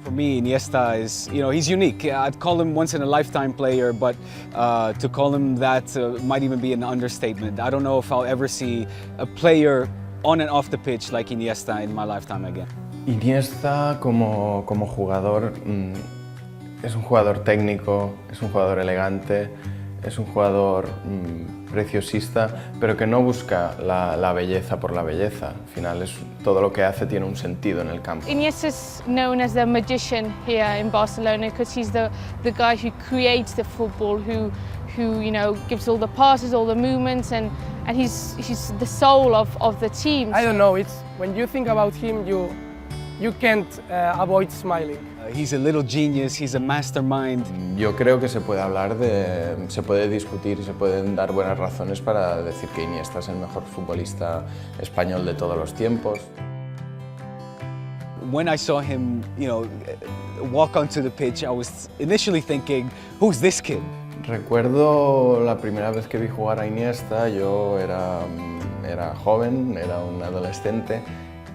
For me, Iniesta is, he's unique. I'd call him once in a lifetime player, but to call him that might even be an understatement. I don't know if I'll ever see a player on and off the pitch like Iniesta in my lifetime again. Iniesta como jugador es un jugador técnico, es un jugador elegante, es un jugador preciosista, pero que no busca la belleza por la belleza. Al final todo lo que hace tiene un sentido en el campo. Iniesta is known as the magician here in Barcelona because he's the guy who creates the football, who gives all the passes, all the movements, and he's the soul of the team. I don't know. It's when you think about him, you can't avoid smiling. He's a little genius, he's a mastermind. Yo creo que se puede discutir y se pueden dar buenas razones para decir que Iniesta es el mejor futbolista español de todos los tiempos. When I saw him, walk onto the pitch, I was initially thinking, who's this kid? Recuerdo la primera vez que vi jugar a Iniesta, yo era joven, era un adolescente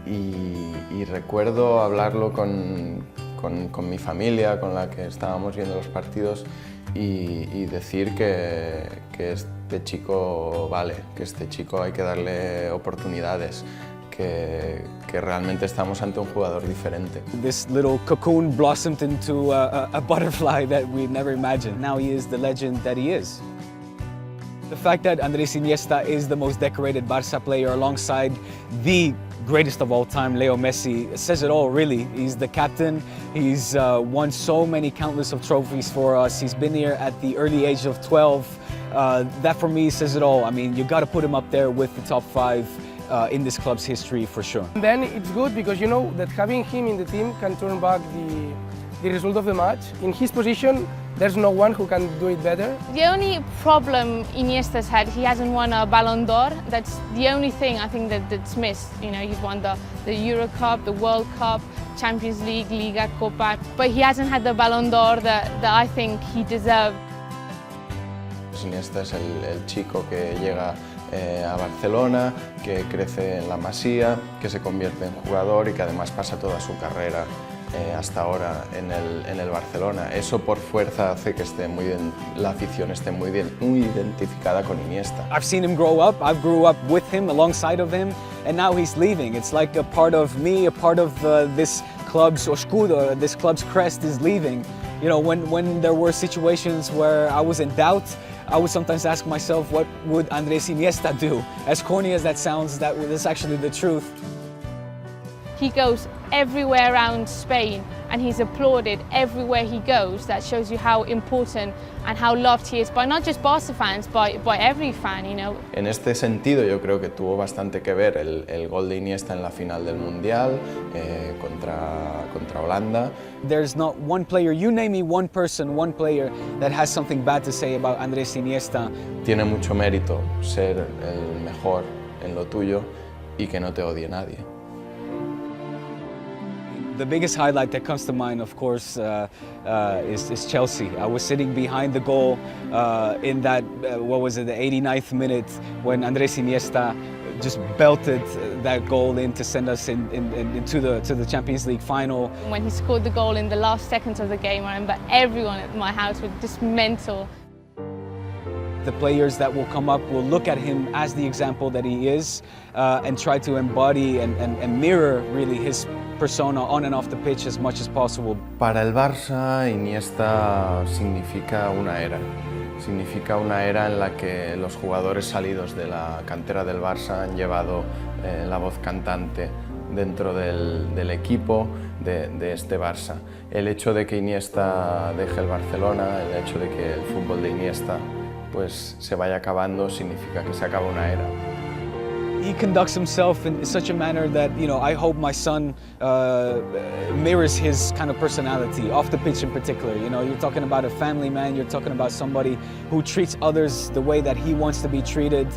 y recuerdo hablarlo con mi familia, con la que estábamos viendo los partidos y decir que este chico vale, que este chico hay que darle oportunidades, que realmente estamos ante un jugador diferente. This little cocoon blossomed into a butterfly that we never imagined. Now he is the legend that he is. The fact that Andrés Iniesta is the most decorated Barça player alongside the greatest of all time, Leo Messi, says it all really. He's the captain, he's won so many countless of trophies for us, he's been here at the early age of 12. That for me says it all. I mean, you got to put him up there with the top 5 in this club's history for sure. And then it's good because you know that having him in the team can turn back the result of the match. In his position, there's no one who can do it better. The only problem Iniesta's had, he hasn't won a Ballon d'Or. That's the only thing I think that's missed. He's won the Euro Cup, the World Cup, Champions League, Liga, Copa, but he hasn't had the Ballon d'Or that I think he deserved. Iniesta es el chico que llega a Barcelona, que crece en la Masía, que se convierte en jugador y que además pasa toda su carrera hasta ahora en el Barcelona. Eso por fuerza hace que la afición esté muy identificada con Iniesta. I've seen him grow up, I've grew up with him, alongside of him, and now he's leaving. It's like a part of me, a part of this club's escudo, this club's crest is leaving. When there were situations where I was in doubt, I would sometimes ask myself, what would Andrés Iniesta do? As corny as that sounds, that's actually the truth. He goes everywhere around Spain and he's applauded everywhere he goes. That shows you how important and how loved he is by not just Barca fans, by every fan, En este sentido yo creo que tuvo bastante que ver el gol de Iniesta en la final del Mundial contra Holanda. There's not one player, you name me one person, one player that has something bad to say about Andrés Iniesta. Tiene mucho mérito ser el mejor en lo tuyo y que no te odie nadie. The biggest highlight that comes to mind, of course, is Chelsea. I was sitting behind the goal in that, the 89th minute when Andrés Iniesta just belted that goal in to send us into the Champions League final. When he scored the goal in the last seconds of the game, I remember everyone at my house was just mental. The players that will come up will look at him as the example that he is and try to embody and mirror really his persona on and off the pitch as much as possible. Para el Barça, Iniesta significa una era. Significa una era en la que los jugadores salidos de la cantera del Barça han llevado la voz cantante dentro del equipo de este Barça. El hecho de que Iniesta deje el Barcelona, el hecho de que el fútbol de Iniesta pues se vaya acabando, significa que se acaba una era. He conducts himself in such a manner that, I hope my son mirrors his kind of personality, off the pitch in particular. You're talking about a family man, you're talking about somebody who treats others the way that he wants to be treated.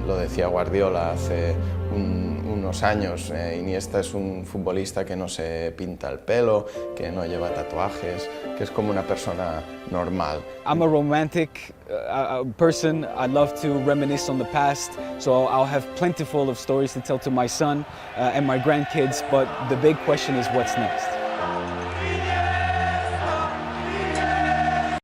Lo decía Guardiola hace unos años, Iniesta es un futbolista que no se pinta el pelo, que no lleva tatuajes, que es como una persona normal. I'm a romantic person. I love to reminisce on the past, so I'll have plentiful of stories to tell to my son and my grandkids, but the big question is what's next?